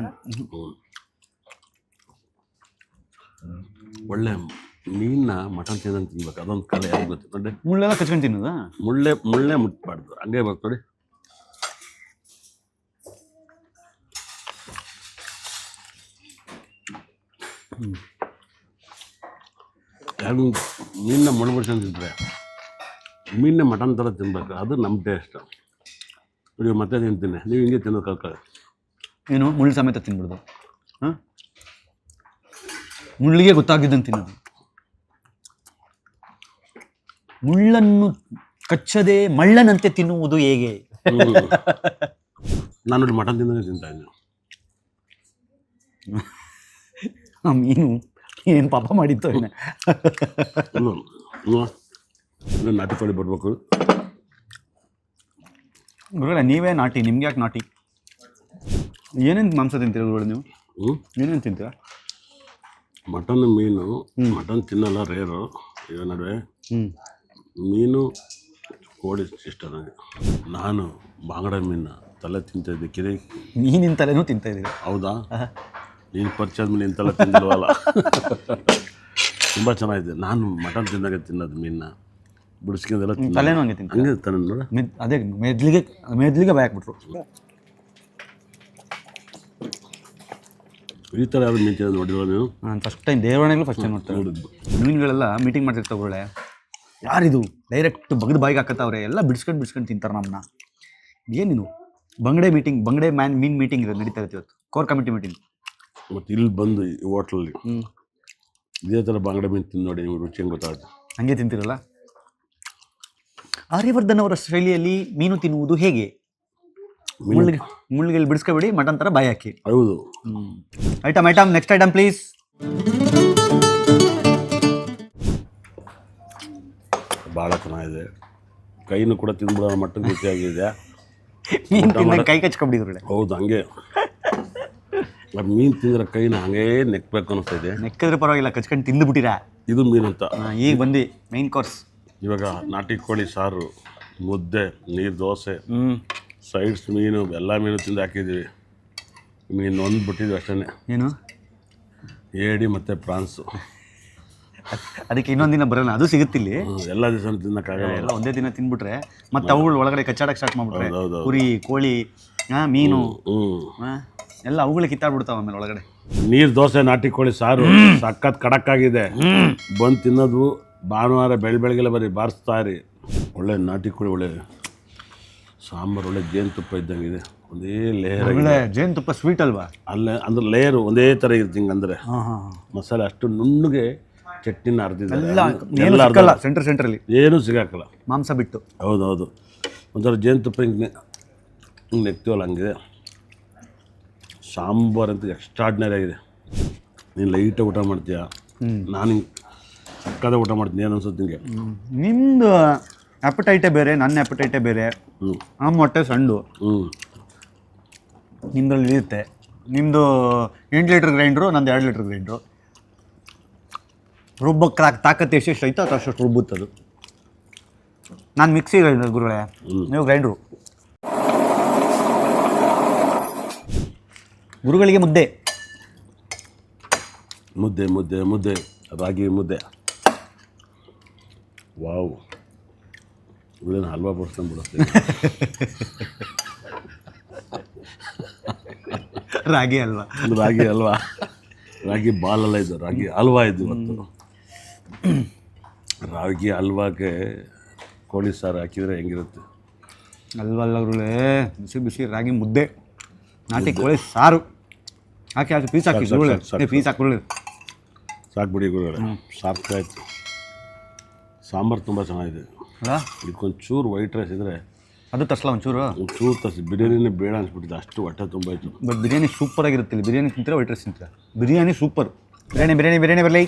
ಒಳ್ಳೆ ಮೀನ್ನ ಮಟನ್ ತಿನ್ನಂಗೆ ತಿನ್ಬೇಕು, ಅದೊಂದು ಕಲೆ. ಯಾರು ಗೊತ್ತು ನೋಡಿ,
ಮುಳ್ಳೆಲ್ಲ ಕಚ್ಕೊಂಡು ತಿನ್ನೋದಾ?
ಮುಳ್ಳೆ ಮುಟ್ಬಾರ್ದು, ಹಂಗೆ ಬರ್ತು ನೋಡಿ. ಯಾರು ಮೀನ್ನ ಮುಳ್ಳು ಬಿಡ್ಸ್ಕೊಂಡು ತಿಂತಾರೆ, ಮೀನ್ನ ಮಟನ್ ಥರ ತಿನ್ಬೇಕು, ಅದು ನಮ್ಮ ಟೇಸ್ಟ್. ನೀವು ಮತ್ತೆ ತಿಂತೀನಿ, ನೀವು ಹಿಂಗೆ ತಿನ್ನೋದು ಕಲ್ಕೊಳ್ಳಿ.
ಏನು ಮುಳ್ಳು ಸಮೇತ ತಿನ್ಬಿಡ್ದು? ಹಾಂ, ಮುಳ್ಳಿಗೆ ಗೊತ್ತಾಗಿದ್ದಂಗೆ ತಿನ್ನೋದು. ಮುಳ್ಳನ್ನು ಕಚ್ಚದೆ ಮಳ್ಳನಂತೆ ತಿನ್ನುವುದು ಹೇಗೆ?
ನಾನು ನೋಡಿ ಮಟನ್ ತಿಂದಂಗೆ ತಿಂತಾ ಇದ್ದೀನಿ.
ಆ ಮೀನು ಏನು ಪಾಪ ಮಾಡಿತ್ತು ಏನ?
ನಾಟಿ ಕೋಳಿ ಬರಬೇಕು
ಗುರುಗಳೇ. ನೀವೇ ನಾಟಿ, ನಿಮ್ಗೆ ಯಾಕೆ ನಾಟಿ? ಏನೇನು ಮಾಂಸ ತಿಂತೀರ ಗುರುಗಳೇ ನೀವು? ಏನೇನು ತಿಂತೀರಾ?
ಮಟನ್, ಮೀನು. ಮಟನ್ ತಿನ್ನಲ್ಲ, ರೇರು. ಈಗ ನಡುವೆ ಮೀನು, ಕೋಳಿ ಇಷ್ಟ ನನಗೆ. ನಾನು ಬಾಂಗಡ ಮೀನ ತಲೆ ತಿಂತಾಯಿದ್ದೆ, ಕಿರಿ
ಮೀನಿನ ತಲೆನೂ ತಿಂತಾ ಇದ್ದೀರಿ?
ಹೌದಾ? ನೀನು ಪರಿಚಯದ ಮೇಲೆ ನಿನ್ನ ತಲೆ ತಿಂದಿಲ್ವಲ್ಲ. ತುಂಬ ಚೆನ್ನಾಗಿದೆ. ನಾನು ಮಟನ್ ತಿಂದಾಗ ತಿನ್ನೋದು ಮೀನನ್ನ ಬಿಡಿಸ್ಕೊಂಡೆಲ್ಲ
ತಲೆನೂ ಹಂಗೆ ತಿಂತ
ಹಂಗೆ ತಾನೆ ನೋಡ.
ಅದೇ ಮೆದ್ಲಿಗೆ ಬಾಯ್ ಹಾಕ್ಬಿಟ್ರು.
ಈ ಥರ ಯಾರು ಮೀನ್ ತಿನ್ನೋದು ನೋಡಿರೋ ನೀವು?
ನಾನು ಫಸ್ಟ್ ಟೈಮ್ ದೇವರಣೆಗಳು ಫಸ್ಟ್ ಟೈಮ್ ನೋಡ್ತಾರೆ.
ನೋಡಿದ್ದು
ಮೀನುಗಳೆಲ್ಲ ಮೀಟಿಂಗ್ ಮಾಡ್ತಿರ್ತಾವೆ ಗುರುಗಳೇ. ಯಾರಿದು ಡೈರೆಕ್ಟ್ ಬಗ್ದು ಬಾಯಿಗೆ ಹಾಕತ್ತವ್ರೆ, ಎಲ್ಲ ಬಿಡ್ಸ್ಕೊಂಡು ತಿಂತಾರೆ ನಮ್ಮನ್ನ. ಏನಿದು ಬಂಗಡೆ ಮೀಟಿಂಗ್, ಬಂಗಡೆ ಮೀನ್ ಮೀಟಿಂಗ್ ಇರೋದು ನಡೀತಾ ಇರುತ್ತೆ ಇವತ್ತು, ಕೋರ್ ಕಮಿಟಿ ಮೀಟಿಂಗ್.
ಮತ್ತು ಇಲ್ಲಿ ಬಂದು ಈ ಹೋಟ್ಲಲ್ಲಿ ಇದೇ ಥರ ಬಾಂಗಡೆ ಮೀನು ತಿಂದು ನೋಡಿ, ನೀವು ರುಚಿ ಹೆಂಗೆ ಗೊತ್ತಾಗುತ್ತೆ.
ಹಂಗೆ ತಿಂತಿರಲ್ಲ. ಆರ್ಯವರ್ಧನ್ ಅವರ ಶೈಲಿಯಲ್ಲಿ ಮೀನು ತಿನ್ನುವುದು ಹೇಗೆ? ಮುಳ್ಳಿಗೆ ಬಿಡಿಸ್ಕೊಬೇಡಿ, ಮಟನ್ ಥರ ಬಾಯಿ ಹಾಕಿ.
ಹೌದು.
Item next item please.
ಭಾಳ ಚೆನ್ನಾಗಿದೆ. ಕೈನೂ ಕೂಡ ತಿಂದ್ಬಿಡೋ ಮಟ್ಟಕ್ಕೆ ರುಚಿಯಾಗಿದೆ.
ಮೀನು ತಿಂದಾಗ ಕೈ ಕಚ್ಕೊಂಬಿಡಿದ್ರು.
ಹೌದು, ಹಂಗೆ ಮೀನು ತಿಂದ್ರೆ ಕೈನ ಹಂಗೇ ನೆಕ್ಬೇಕು ಅನಿಸ್ತೈತೆ.
ನೆಕ್ಕಿದ್ರೆ ಪರವಾಗಿಲ್ಲ, ಕಚ್ಕೊಂಡು ತಿಂದುಬಿಟ್ಟಿರಾ.
ಇದು ಮೀನು ಅಂತ.
ಈಗ ಬಂದು ಮೈನ್ ಕೋರ್ಸ್.
ಇವಾಗ ನಾಟಿ ಕೋಳಿ ಸಾರು, ಮುದ್ದೆ, ನೀರು ದೋಸೆ, ಸೈಡ್ಸ್ ಮೀನು, ಎಲ್ಲ ಮೀನು ತಿಂದು ಹಾಕಿದ್ದೀವಿ. ಮೀನು ಒಂದು ಬಿಟ್ಟಿದ್ವಿ ಅಷ್ಟೇ.
ಏನು?
ಏಡಿ ಮತ್ತು ಪ್ರಾನ್ಸು.
ಅದಕ್ಕೆ ಇನ್ನೊಂದು ದಿನ ಬರೋಣ, ಅದು ಸಿಗುತ್ತಿಲ್ಲಿ.
ಎಲ್ಲ ದಿವಸ ತಿನ್ನೋಕ್ಕಾಗಲ್ಲ,
ಎಲ್ಲ ಒಂದೇ ದಿನ ತಿನ್ಬಿಟ್ರೆ ಮತ್ತೆ ಅವುಗಳು ಒಳಗಡೆ ಕಚ್ಚಾಡಕ್ಕೆ ಸ್ಟಾರ್ಟ್ ಮಾಡ್ಬಿಟ್ರೆ,
ಹೌದು.
ಕುರಿ, ಕೋಳಿ, ಮೀನು ಎಲ್ಲ ಅವುಗಳು ಕಿತ್ತಾಡ್ಬಿಡ್ತಾವ ಆಮೇಲೆ ಒಳಗಡೆ.
ನೀರು ದೋಸೆ, ನಾಟಿ ಕೋಳಿ ಸಾರು ಸಖತ್ ಖಡಕ್ಕಾಗಿದೆ. ಬಂದು ತಿನ್ನೋದು ಭಾನುವಾರ ಬೆಳಗ್ಗೆಲ್ಲ ಬರೀ ಬಾರಿಸ್ತಾ ಇರಿ. ಒಳ್ಳೆ ನಾಟಿ ಕೋಳಿ, ಒಳ್ಳೆ ಸಾಂಬಾರು, ಒಳ್ಳೆ ಜೇನುತುಪ್ಪ ಇದ್ದಂಗಿದೆ. ಒಂದೇ ಲೇಯರ್ ಆಗಿದೆ.
ಜೇನುತುಪ್ಪ ಸ್ವೀಟ್ ಅಲ್ವಾ?
ಅಲ್ಲೇ ಅಂದ್ರೆ ಲೇಯರು ಒಂದೇ ಥರ ಇರುತ್ತೆ. ಹಿಂಗೆ ಅಂದರೆ ಮಸಾಲೆ ಅಷ್ಟು ನುಣ್ಣಗೆ ಚಟ್ನಿನ ಅರ್ದಿದ್ದಾರೆ.
ಸೆಂಟ್ರಲ್ಲಿ
ಏನೂ ಸಿಗಾಕಲ್ಲ,
ಮಾಂಸ ಬಿಟ್ಟು.
ಹೌದು. ಒಂಥರ ಜೇನುತುಪ್ಪ ಹಿಂಗೆ ನೆಕ್ತೀವಲ್ಲ ಹಂಗಿದೆ. ಸಾಂಬಾರು ಅಂತ ಎಕ್ಸ್ಟ್ರಾಡ್ನರಿ ಆಗಿದೆ. ನೀನು ಲೈಟಾಗಿ ಊಟ ಮಾಡ್ತೀಯ, ನಾನು ಹಿಂಗೆ ಸಕ್ಕದ ಊಟ ಮಾಡ್ತೀನಿ. ಏನು ಅನ್ಸುತ್ತೆ ನಿಮಗೆ?
ನಿಮ್ಮದು ಆ್ಯಪಟೈಟೇ ಬೇರೆ, ನನ್ನ ಆ್ಯಪಟೈಟೇ ಬೇರೆ. ನಮ್ಮ ಹೊಟ್ಟೆ ಸಣ್ಣ, ನಿಮ್ಮದ್ರಲ್ಲಿ ಇರುತ್ತೆ. ನಿಮ್ಮದು 8 ಲೀಟ್ರ್ ಗ್ರೈಂಡ್ರು, ನಂದು 2 ಲೀಟ್ರ್ ಗ್ರೈಂಡ್ರು. ರುಬ್ಬಕ್ಕೆ ತಾಕತ್ತು ಎಷ್ಟೆಷ್ಟು ಐತೋ ಅಷ್ಟು ರುಬ್ಬುತ್ತದು. ನಾನು ಮಿಕ್ಸಿ ಗ್ರೈಂಡರ್ ಗುರುಗಳೇ, ನೀವು ಗ್ರೈಂಡ್ರು. ಗುರುಗಳಿಗೆ ಮುದ್ದೆ
ಮುದ್ದೆ ಮುದ್ದೆ ಮುದ್ದೆ ರಾಗಿ ಮುದ್ದೆ ವಾವ್, ಇದನ್ನು ಹಲ್ವಾ ಬಡಿಸ್ಕೊಂಡು ಬಿಡುತ್ತೆ.
ರಾಗಿ ಅಲ್ವಾ?
ಒಂದು ರಾಗಿ ಹಲ್ವಾ, ರಾಗಿ ಬಾಲೆಲ್ಲ ಇದು, ರಾಗಿ ಹಲ್ವಾ ಇದು ಇವತ್ತು. ರಾಗಿ ಹಲ್ವಾಗೆ ಕೋಳಿ ಸಾರು ಹಾಕಿದರೆ ಹೆಂಗಿರುತ್ತೆ?
ಅಲ್ವಲ್ಲ ಗುರುಗಳೇ, ಬಿಸಿ ಬಿಸಿ ರಾಗಿ ಮುದ್ದೆ, ನಾಟಿ ಕೋಳಿ ಸಾರು ಹಾಕಿ ಪೀಸ್ ಹಾಕಿ ಗುರುಗಳೇ, ಪೀಸ್ ಹಾಕಿ ಗುರುಗಳೇ.
ಸಾಕ್ಬಿಡಿ ಗುರುಗಳೇ, ಸಾಕಾಯ್ತು. ಸಾಂಬಾರು ತುಂಬ ಚೆನ್ನಾಗಿದೆ
ಅಲ್ಲ?
ಇದಕ್ಕೊಂಚೂರು ವೈಟ್ ರೈಸ್ ಇದ್ದರೆ
ಅದು ತರ್ಸಲ ಒಂಚೂರು
ತರಿಸಿ. ಬಿರಿಯಾನಿನೇ ಬೇಡ ಅನ್ಸ್ಬಿಟ್ಟಿದೆ, ಅಷ್ಟು ಹೊಟ್ಟೆ ತುಂಬ ಆಯಿತು.
ಬಟ್ ಬಿರಿಯಾನಿ ಸೂಪರ್ ಆಗಿರುತ್ತೆ. ಇಲ್ಲಿ ಬಿರಿಯಾನಿ ತಿಂತೀರಾ ವೈಟ್ ರೈಸ್ ತಿಂತೀರಾ? ಬಿರಿಯಾನಿ ಸೂಪರ್. ಬಿರಿಯಾನಿ ಬರಲಿ,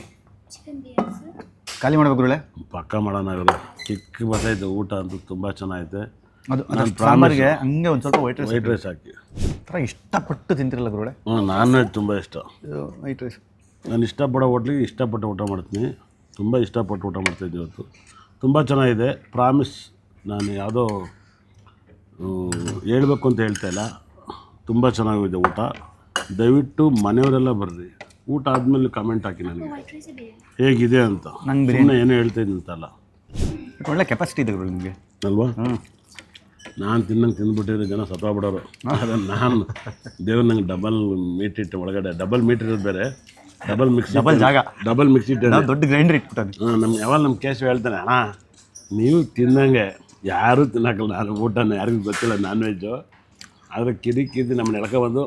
ಖಾಲಿ ಮಾಡ್ಬೇಕು ಗುರುಗಳೇ.
ಪಕ್ಕ ಮಾಡೋಣ ಇವರು. ಚಿಕ್ಕ ಬರ್ತೈತೆ ಊಟ ಅಂತೂ ತುಂಬ ಚೆನ್ನಾಗೈತೆ.
ಅದು ಸಾಂಬಾರಿಗೆ ಹಂಗೆ ಒಂದು ಸ್ವಲ್ಪ ವೈಟ್
ರೈಸ್ ಹಾಕಿ
ಥರ ಇಷ್ಟಪಟ್ಟು ತಿಂತಿರಲ್ಲ ಗುರುಗಳೇ?
ನಾನ್ ವೆಜ್ ತುಂಬ ಇಷ್ಟ.
ವೈಟ್ ರೈಸ್
ನಾನು ಇಷ್ಟಪಡೋ ಹೋಟ್ಲಿಗೆ ಇಷ್ಟಪಟ್ಟು ಊಟ ಮಾಡ್ತೀನಿ. ತುಂಬ ಇಷ್ಟಪಟ್ಟು ಊಟ ಮಾಡ್ತಾಯಿದ್ದೆ ಇವತ್ತು. ತುಂಬ ಚೆನ್ನಾಗಿದೆ. ಪ್ರಾಮಿಸ್, ನಾನು ಯಾವುದೋ ಹೇಳ್ಬೇಕು ಅಂತ ಹೇಳ್ತಾ ಇಲ್ಲ, ತುಂಬ ಚೆನ್ನಾಗಿದೆ ಊಟ. ದಯವಿಟ್ಟು ಮನೆಯವರೆಲ್ಲ ಬರ್ರಿ, ಊಟ ಆದಮೇಲೆ ಕಮೆಂಟ್ ಹಾಕಿ ನನಗೆ ಹೇಗಿದೆ ಅಂತ.
ನಂಗೆ
ಸುಮ್ಮನೆ ಏನೋ ಹೇಳ್ತಾಯಿದ್ದೀನಿ ಅಂತಲ್ಲ,
ಒಳ್ಳೆ ಕೆಪಾಸಿಟಿ ಇದೆ ಗುರು ನಿಮಗೆ
ಅಲ್ವಾ? ನಾನು ತಿನ್ನಂಗೆ ತಿಂದ್ಬಿಟ್ಟಿದ್ರೆ ಜನ ಸತ್ತೋಗ್ಬಿಡೋರು. ಆದರೆ ನಾನು ದೇವ್ರು ನಂಗೆ ಡಬಲ್ ಮೀಟ್ ಇಟ್ಟು ಒಳಗಡೆ, ಡಬಲ್ ಮೀಟ್ ಇರೋದು ಬೇರೆ, ಡಬಲ್
ಜಾಗ,
ಡಬಲ್ ಮಿಕ್ಸ್ ಇಟ್ಟು
ದೊಡ್ಡ ಗ್ರೈಂಡರ್ ಇಟ್ಬಿಟ್ಟು
ನಮ್ಗೆ ಯಾವಾಗ ನಮ್ಮ ಕೇಶವ್ ಹೇಳ್ತಾನೆ, ಅಣ್ಣ ನೀವು ತಿನ್ನಂಗೆ ಯಾರೂ ತಿನ್ನೋಕ್ಕಲ್ಲ, ನಾನು ಊಟನ ಯಾರಿಗೂ ಗೊತ್ತಿಲ್ಲ ನಾನ್ ವೆಜ್ಜು. ಆದರೆ ಕಿರಿಕಿರ್ತಿ ನಮ್ಮನ್ನ ಎಳ್ಕೊಬಂದು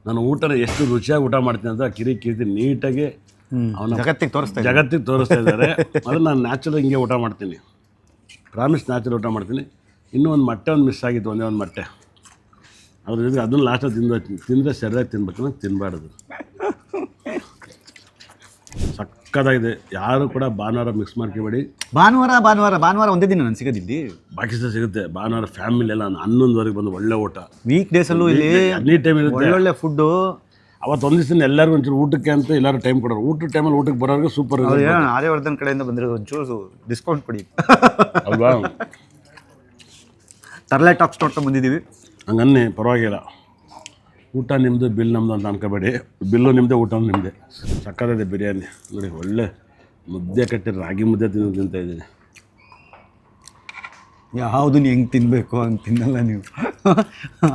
ನಾನು ಊಟನ ಎಷ್ಟು ರುಚಿಯಾಗಿ ಊಟ ಮಾಡ್ತೀನಿ ಅಂತ ಕಿರಿಕಿರ್ತಿ ನೀಟಾಗಿ ಅವನ ಜಗತ್ತಿಗೆ ತೋರಿಸ್ತಾ ಇದ್ದಾರೆ. ಅದು ನಾನು ನ್ಯಾಚುರಲ್ ಹಿಂಗೆ ಊಟ ಮಾಡ್ತೀನಿ, ಪ್ರಾಮಿಸ್ ನ್ಯಾಚುರಲ್ ಊಟ ಮಾಡ್ತೀನಿ. ಇನ್ನೂ ಒಂದು ಮೊಟ್ಟೆ ಮಿಸ್ ಆಗಿತ್ತು, ಒಂದೇ ಒಂದು ಮೊಟ್ಟೆ. ಅದ್ರ ಜೊತೆಗೆ ಅದನ್ನು ಲಾಸ್ಟಲ್ಲಿ ತಿಂದರೆ ಸರಿಯಾಗಿ ತಿನ್ಬೇಕು, ತಿನ್ನಬಾರ್ದು. ಸಕ್ಕತ್ತಾಗಿದೆ. ಯಾರು ಕೂಡ ಭಾನುವಾರ ಮಿಕ್ಸ್ ಮಾಡ್ಕೋಬೇಡಿ.
ಭಾನುವಾರ ಒಂದೇ ದಿನ ನಾನು ಸಿಗೋದಿಲ್ಲಿ,
ಬಾಕಿ ಸಹ ಸಿಗುತ್ತೆ. ಭಾನುವಾರ ಫ್ಯಾಮಿಲಿ ಎಲ್ಲ 11ವರೆಗೆ ಬಂದು ಒಳ್ಳೆ ಊಟ.
ವೀಕ್ ಡೇಸಲ್ಲೂ ಇಲ್ಲಿ
ಎನಿ ಟೈಮ್ ಇರುತ್ತೆ,
ಒಳ್ಳೆ ಫುಡ್ಡು.
ಅವತ್ತು ಒಂದು ದಿವಸ ಎಲ್ಲರಿಗೂ ಒಂಚೂರು ಊಟಕ್ಕೆ ಅಂತ ಎಲ್ಲರೂ ಟೈಮ್ ಕೊಡೋರು. ಊಟದ ಟೈಮಲ್ಲಿ ಊಟಕ್ಕೆ ಬರೋರಿಗೆ ಸೂಪರ್
ಆರ್ಯವರ್ಧನ್ ಕಡೆಯಿಂದ ಬಂದಿರೋದು, ಒಂಚೂರು ಡಿಸ್ಕೌಂಟ್ ಕೊಡಿ
ಅಲ್ವಾ?
ತರ್ಲೆ ಟಾಕ್ಸ್ ನೋಡ್ಕೊಂಡು ಬಂದಿದ್ದೀವಿ.
ಹಂಗನ್ನಿ ಪರವಾಗಿಲ್ಲ. ಊಟ ನಿಮ್ಮದು, ಬಿಲ್ ನಮ್ಮದು ಅಂತ ಅನ್ಕೋಬೇಡಿ. ಬಿಲ್ಲು ನಿಮ್ಮದೇ, ಊಟ ನಿಮ್ಮದೇ. ಸಕ್ಕತ್ತಿದೆ ಬಿರಿಯಾನಿ ನೋಡಿ. ಒಳ್ಳೆ ಮುದ್ದೆ ಕಟ್ಟಿ ರಾಗಿ ಮುದ್ದೆ ತಿಂತಾಯಿದ್ದೀನಿ.
ಯಾವುದನ್ನ ಹೆಂಗೆ ತಿನ್ನಬೇಕು ಹಂಗೆ ತಿನ್ನಲ್ಲ ನೀವು.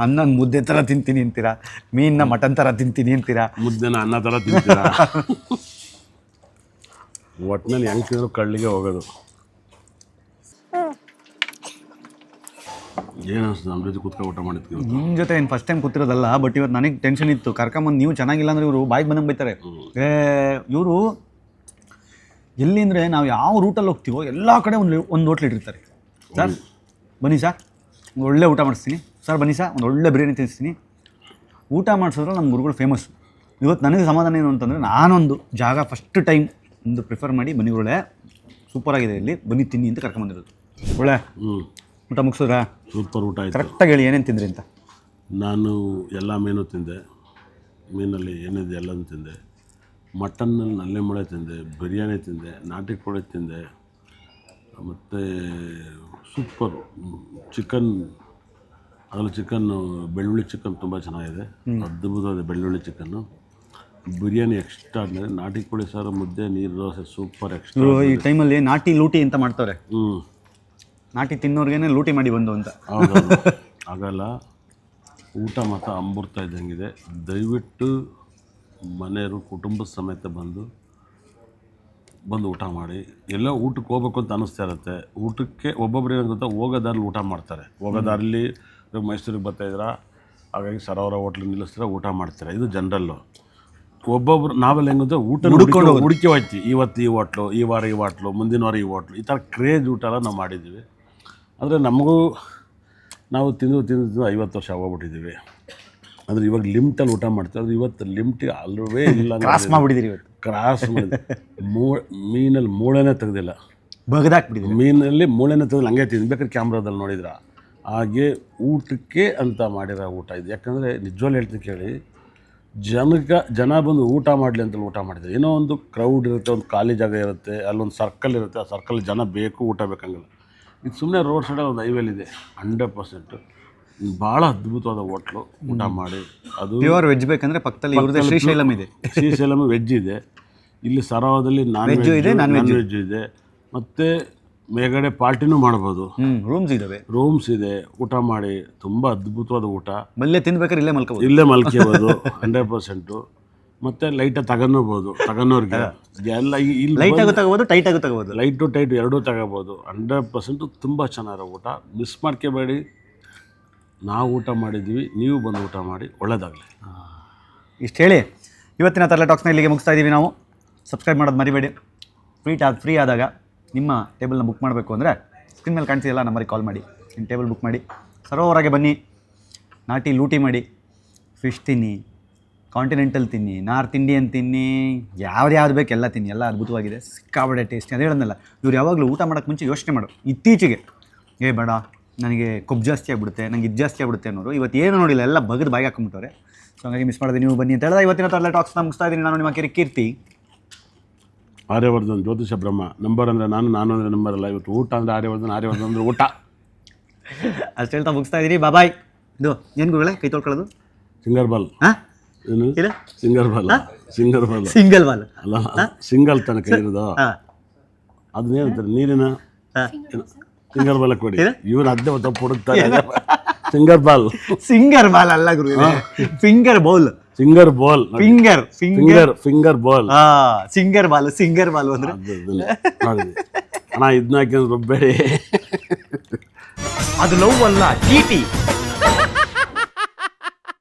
ಅನ್ನ ಮುದ್ದೆ ಥರ ತಿಂತೀನಿ ಅಂತೀರಾ, ಮೀನನ್ನ ಮಟನ್ ಥರ ತಿಂತೀನಿ ಅಂತೀರಾ,
ಮುದ್ದೆನ ಅನ್ನ ಥರ ತಿಂತೀರಾ. ಒಟ್ಟಿನಲ್ಲಿ ಹೆಂಗೆ ತಿಂದರೂ ಕಳ್ಳಿಗೆ ಹೋಗೋದು. ಏನು ಅನಿಸ್ತು ನಮ್ಮ ಜೊತೆ ಕೂತ್ಕೊಂಡು ಊಟ ಮಾಡಿದ್ವಿ?
ನಿಮ್ಮ ಜೊತೆ ಏನು ಫಸ್ಟ್ ಟೈಮ್ ಕೂತಿರೋದಲ್ಲ, ಬಟ್ ಇವತ್ತು ನನಗೆ ಟೆನ್ಷನ್ ಇತ್ತು. ಕರ್ಕೊಂಬಂದು ನೀವು ಚೆನ್ನಾಗಿಲ್ಲ ಅಂದರೆ ಇವರು ಬಾಯಿಗೆ ಬಂದಂಗೆ ಬೈತಾರೆ. ಇವರು ಎಲ್ಲಿ ಅಂದರೆ ನಾವು ಯಾವ ರೂಟಲ್ಲಿ ಹೋಗ್ತೀವೋ ಎಲ್ಲ ಕಡೆ ಒಂದು ಹೋಟ್ಲ್ ಇಟ್ಟಿರ್ತಾರೆ. ಸರ್ ಬನ್ನಿ ಸರ್, ಒಂದು ಒಳ್ಳೆ ಊಟ ಮಾಡಿಸ್ತೀನಿ, ಸರ್ ಬನ್ನಿ ಸರ್ ಒಂದು ಒಳ್ಳೆ ಬಿರಿಯಾನಿ ತಿನ್ನಿಸ್ತೀನಿ. ಊಟ ಮಾಡಿಸಿದ್ರೆ ನಮ್ಮ ಗುರುಗಳು ಫೇಮಸ್ಸು. ಇವತ್ತು ನನಗೆ ಸಮಾಧಾನ ಏನು ಅಂತಂದರೆ, ನಾನೊಂದು ಜಾಗ ಫಸ್ಟ್ ಟೈಮ್ ಒಂದು ಪ್ರಿಫರ್ ಮಾಡಿ ಬನ್ನಿಗಳೇ ಸೂಪರಾಗಿದೆ ಇಲ್ಲಿ ಬನ್ನಿ ತಿನ್ನಿ ಅಂತ ಕರ್ಕೊಂಬಂದಿರೋದು. ಒಳ್ಳೆ ಊಟ ಮುಗಿಸಿದ್ರಾ?
ಸೂಪರ್ ಊಟ ಆಯಿತು.
ಕರೆಕ್ಟಾಗಿ ಹೇಳಿ ಏನೇನು ತಿಂದ್ರಿ ಅಂತ.
ನಾನು ಎಲ್ಲ ಮೀನು ತಿಂದೆ. ಮೀನಲ್ಲಿ ಏನಿದೆ ಎಲ್ಲನೂ ತಿಂದೆ. ಮಟನ್ನಲ್ಲಿ ನಲ್ಲೆ ಮೊಳೆ ತಿಂದೆ, ಬಿರಿಯಾನಿ ತಿಂದೆ, ನಾಟಿ ಕೋಳಿ ತಿಂದೆ, ಮತ್ತು ಸೂಪರು ಚಿಕನ್. ಅದರಲ್ಲಿ ಚಿಕನ್ನು ಬೆಳ್ಳುಳ್ಳಿ ಚಿಕನ್ ತುಂಬ ಚೆನ್ನಾಗಿದೆ, ಅದ್ಭುತವಾದ ಬೆಳ್ಳುಳ್ಳಿ ಚಿಕನ್ನು. ಬಿರಿಯಾನಿ ಎಕ್ಸ್ಟ್ರಾ ಆದಮೇಲೆ ನಾಟಿ ಕೋಳಿ ಸಾರು, ಮುದ್ದೆ, ನೀರು ದೋಸೆ ಸೂಪರ್ ಎಕ್ಸ್ಟ್ರಾ.
ಈ ಟೈಮಲ್ಲಿ ನಾಟಿ ಲೂಟಿ ಅಂತ ಮಾಡ್ತಾರೆ. ನಾಟಿ ತಿನ್ನೋರ್ಗೇನೆ ಲೂಟಿ ಮಾಡಿ ಬಂದು ಅಂತ.
ಹೌದೌದು, ಆಗಲ್ಲ. ಊಟ ಮಾತ್ರ ಅಮೃತ ಇದ್ದಂಗಿದೆ. ದಯವಿಟ್ಟು ಮನೆಯವರು ಕುಟುಂಬದ ಸಮೇತ ಬಂದು ಊಟ ಮಾಡಿ. ಎಲ್ಲ ಊಟಕ್ಕೆ ಹೋಗ್ಬೇಕು ಅಂತ ಅನ್ನಿಸ್ತಾ ಇರುತ್ತೆ. ಊಟಕ್ಕೆ ಒಬ್ಬೊಬ್ರು ಏನು ಗೊತ್ತಾ, ಹೋಗೋ ದಾರಿಲಿ ಊಟ ಮಾಡ್ತಾರೆ. ಹೋಗೋ ದಾರಿಲಿ ಇವಾಗ ಮೈಸೂರಿಗೆ ಬರ್ತಾಯಿದ್ದೀರಾ, ಹಾಗಾಗಿ ಸರೋವರ ಹೋಟ್ಲಿಗೆ ನಿಲ್ಲಿಸ್ತಾರೆ, ಊಟ ಮಾಡ್ತಾರೆ. ಇದು ಜನರಲ್ಲು. ಒಬ್ಬೊಬ್ರು ನಾವೆಲ್ಲ ಹೆಂಗೆ ಗೊತ್ತಾ, ಊಟ ಹುಡುಕಿ ಹೋಯ್ತೀವಿ. ಇವತ್ತು ಈ ಹೋಟ್ಲು, ಈ ವಾರ ಈ ಹೋಟ್ಲು, ಮುಂದಿನ ವಾರ ಈ ಹೋಟ್ಲು, ಈ ಥರ ಕ್ರೇಜ್ ಊಟ ಎಲ್ಲ ನಾವು ಮಾಡಿದ್ದೀವಿ. ಆದರೆ ನಮಗೂ ನಾವು ತಿಂದು 50 ವರ್ಷ ಆಗೋಗ್ಬಿಟ್ಟಿದ್ದೀವಿ. ಅಂದರೆ ಇವಾಗ ಲಿಮಿಟಲ್ಲಿ ಊಟ ಮಾಡ್ತೀವಿ. ಅದು ಇವತ್ತು ಲಿಮಿಟಿಗೆ ಅಲ್ವೇ ಇಲ್ಲ,
ಕ್ರಾಸ್ ಮಾಡಿಬಿಟ್ಟಿದ್ದೀರಿ. ಇವತ್ತು
ಕ್ರಾಸ್ ಮಾಡಿದ್ವಿ. ಮೀನಲ್ಲಿ ಮೂಳೆನೇ ತೆಗೆದಿಲ್ಲ,
ಬಗ್ದಾಕ್ಬಿಟ್ಟಿದ್ದೀವಿ.
ಮೀನಲ್ಲಿ ಮೂಳೆನೇ ತೆಗೆದಿಲ್ಲ, ಹಂಗೆ ತಿನ್ಬೇಕಾದ್ರೆ ಕ್ಯಾಮ್ರಾದಲ್ಲಿ ನೋಡಿದ್ರ. ಹಾಗೆ ಊಟಕ್ಕೆ ಅಂತ ಮಾಡಿರೋ ಊಟ ಇದು. ಯಾಕಂದರೆ ನಿಜವಾಗ್ಲೂ ಹೇಳ್ತೀನಿ ಕೇಳಿ, ಜನ ಬಂದು ಊಟ ಮಾಡಲಿ ಅಂತೇಳಿ ಊಟ ಮಾಡಿದ್ದಾರೆ. ಏನೋ ಒಂದು ಕ್ರೌಡ್ ಇರುತ್ತೆ, ಒಂದು ಖಾಲಿ ಜಾಗ ಇರುತ್ತೆ, ಅಲ್ಲೊಂದು ಸರ್ಕಲ್ ಇರುತ್ತೆ, ಆ ಸರ್ಕಲ್ ಜನ ಬೇಕು, ಊಟ ಬೇಕಂಗಿಲ್ಲ. ಇದು ಸುಮ್ಮನೆ ರೋಡ್ ಸೈಡಲ್ಲಿ ಒಂದು ಹೈವೇಲಿದೆ. 100% ಭಾಳ ಅದ್ಭುತವಾದ ಹೋಟ್ಲು. ಊಟ ಮಾಡಿ. ಅದು
ಪ್ಯೂರ್ ವೆಜ್ ಬೇಕಂದರೆ ಪಕ್ಕದಲ್ಲಿ ಇವ್ರದ್ದು ಶ್ರೀಶೈಲಂ ಇದೆ.
ಶ್ರೀಶೈಲಂ ವೆಜ್ ಇದೆ. ಇಲ್ಲಿ ಸರೋವರದಲ್ಲಿ ನಾನ್ ವೆಜ್ ಇದೆ. ಮತ್ತು ಮೇಲ್ಗಡೆ ಪಾರ್ಟಿನೂ ಮಾಡ್ಬೋದು.
ರೂಮ್ಸ್ ಇದಾವೆ,
ರೂಮ್ಸ್ ಇದೆ, ಊಟ ಮಾಡಿ ತುಂಬ ಅದ್ಭುತವಾದ ಊಟ.
ಮಲ್ಲೆ ತಿನ್ಬೇಕಾದ್ರೆ ಇಲ್ಲೇ ಮಲ್ಕೋಬೋದು.
ಇಲ್ಲೇ ಮಲ್ಕೋಬೋದು 100%. ಮತ್ತು ಲೈಟಾಗಿ ತಗೊಬೋದು ತಗೊಳೋರಿಗೆ ಎಲ್ಲ. ಇಲ್ಲಿ
ಲೈಟ್ ಆಗು ತಗೋಬೋದು, ಟೈಟ್ ಆಗು ತಗೋಬೋದು.
ಲೈಟ್ ಟು ಟೈಟ್ ಎರಡೂ ತಗೋಬೋದು. 100% ತುಂಬ ಚೆನ್ನಾಗಿರೋ ಊಟ. ಮಿಸ್ ಮಾಡ್ಕೋಬೇಡಿ. ನಾವು ಊಟ ಮಾಡಿದ್ದೀವಿ, ನೀವು ಬಂದು ಊಟ ಮಾಡಿ. ಒಳ್ಳೆಯದಾಗಲಿ.
ಇಷ್ಟು ಹೇಳಿ ಇವತ್ತಿನ ತರಲೆ ಟಾಕ್ಸ್ನ ಇಲ್ಲಿಗೆ ಮುಗಿಸ್ತಾ ಇದ್ದೀವಿ ನಾವು. ಸಬ್ಸ್ಕ್ರೈಬ್ ಮಾಡೋದು ಮರಿಬೇಡಿ. ಫ್ರೀ ಆದಾಗ ನಿಮ್ಮ ಟೇಬಲ್ನ ಬುಕ್ ಮಾಡಬೇಕು ಅಂದರೆ ಸ್ಕ್ರೀನ್ ಮೇಲೆ ಕಾಣಿಸಿದೆಲ್ಲ ನಂಬರಿಗೆ ಕಾಲ್ ಮಾಡಿ, ನಿಮ್ಮ ಟೇಬಲ್ ಬುಕ್ ಮಾಡಿ. ಸರೋವರಾಗೆ ಬನ್ನಿ, ನಾಟಿ ಲೂಟಿ ಮಾಡಿ, ಫಿಶ್ ತಿನ್ನಿ, ಕಾಂಟಿನೆಂಟಲ್ ತಿನ್ನಿ, ನಾರ್ತ್ ಇಂಡಿಯನ್ ತಿನ್ನಿ, ಯಾವ್ದು ಬೇಕು ಎಲ್ಲ ತಿನ್ನಿ. ಎಲ್ಲ ಅದ್ಭುತವಾಗಿದೆ, ಸಿಕ್ಕಾಬಡೆ ಟೇಸ್ಟಿ. ಅದೇ ಹೇಳೋದಲ್ಲ, ಇವ್ರು ಯಾವಾಗಲೂ ಊಟ ಮಾಡೋಕ್ಕೆ ಮುಂಚೆ ಯೋಚನೆ ಮಾಡು. ಇತ್ತೀಚೆಗೆ ಬೇಡ ನನಗೆ ಕೊಬ್ಬು ಜಾಸ್ತಿ ಆಗಿಬಿಡುತ್ತೆ, ನನಗೆ ಇದು ಜಾಸ್ತಿ ಆಗಿಬಿಡುತ್ತೆ ಅನ್ನೋರು ಇವತ್ತು ಏನು ನೋಡಿಲ್ಲ, ಎಲ್ಲ ಬಗದು ಬಾಯಿಗೆ ಹಾಕೊಂಬಿಟ್ಟವ್ರೆ. ಸೊ ಹಾಗಾಗಿ ಮಿಸ್ ಮಾಡಿದೆ, ನೀವು ಬನ್ನಿ ಅಂತ ಹೇಳಿದ ಇವತ್ತಿನ ತರಲೆ ಟಾಕ್ಸ್ನ ಮುಗಿಸ್ತಾ ಇದ್ದೀನಿ. ನಾನು ನಿಮ್ಮ ಕೀರ್ತಿ,
ಆರ್ಯವರ್ಧನ್ ಜ್ಯೋತಿಷ ಬ್ರಹ್ಮ. ನಂಬರ್ ಅಂದರೆ ನಾನು ಅಂದರೆ ನಂಬರ್ ಅಲ್ಲ. ಇವತ್ತು ಊಟ ಅಂದರೆ ಆರ್ಯವರ್ಧನ್ ಅಂದರೆ ಊಟ.
ಅಷ್ಟು ಹೇಳ್ತಾ ಮುಗಿಸ್ತಾ ಇದ್ದೀನಿ. ಬಾಯ್. ಇದು ಏನು ಗುರುಗಳೇ ಕೈ ತೊಳ್ಕೊಳ್ಳೋದು?
Singer ball.
ಹಾಂ,
ಏನು
ಇಲ್ಲ
singer ball? Singer ball
single ball
ಅಲ್ಲ, ಸಿಂಗಲ್ ತನಕ ಇರೋದು. ಅದನ್ನೇನಂತಾರೆ, ನೀರಿನ ಸಿಂಗರ್ ಬಾಲ್ ಕೊಡಿ. ಇವ್ರು ಅದೇ ತಪ್ಪು ಹುಡುಕ್ತಾರೆ. Singer ball.
ಸಿಂಗರ್ ಬಾಲ್ ಅಲ್ಲ ಗುರು, finger bowl.
Singer ball.
Finger
finger ball.
Singer ball ಅಂದ್ರೆ
ಅಣ್ಣ ಇದನ್ನ ಹಾಕಿ ರುಬ್ಬೇಡಿ.
ಅದು ಲವ್ ಅಲ್ಲ, ಚೀಟಿ.